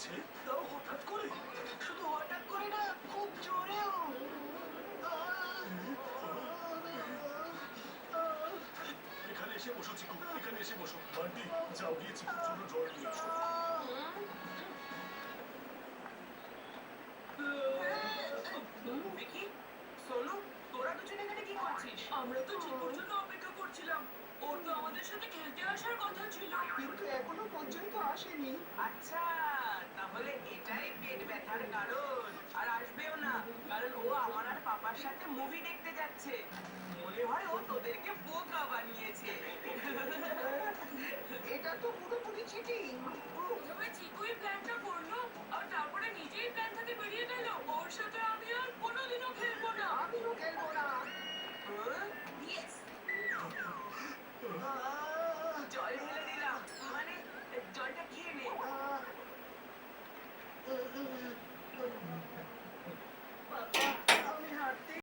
হচ্ছে, তাও হঠাৎ করে। শুধু হঠাৎ করে না, খুব জোরেও। এখানে এসে বসো চিকু, এখানে এসে বসো। বান্টি, যাও গিয়ে চিকুর জন্য জল নিয়ে এসো। ভিকি, সোনু, তোরা দুজন এখানে কি করছিস? আমরা তো চিকুর জন্য অপেক্ষা করছিলাম। ওর তো আমাদের সাথে খেলতে আসার কথা ছিল। কিন্তু এখনো পর্যন্ত আসেনি। আচ্ছা, তাহলে এটাই পেট ব্যথার কারণ। আর আসবেও না, কারণ ও আমার আর পাপার সাথে মুভি দেখতে যাচ্ছে। মনে হয় ও তোদেরকে বোকা বানিয়েছে। এটা তো পুরোপুরি চিটিং। প্রথমে চিকুই প্ল্যানটা করলো।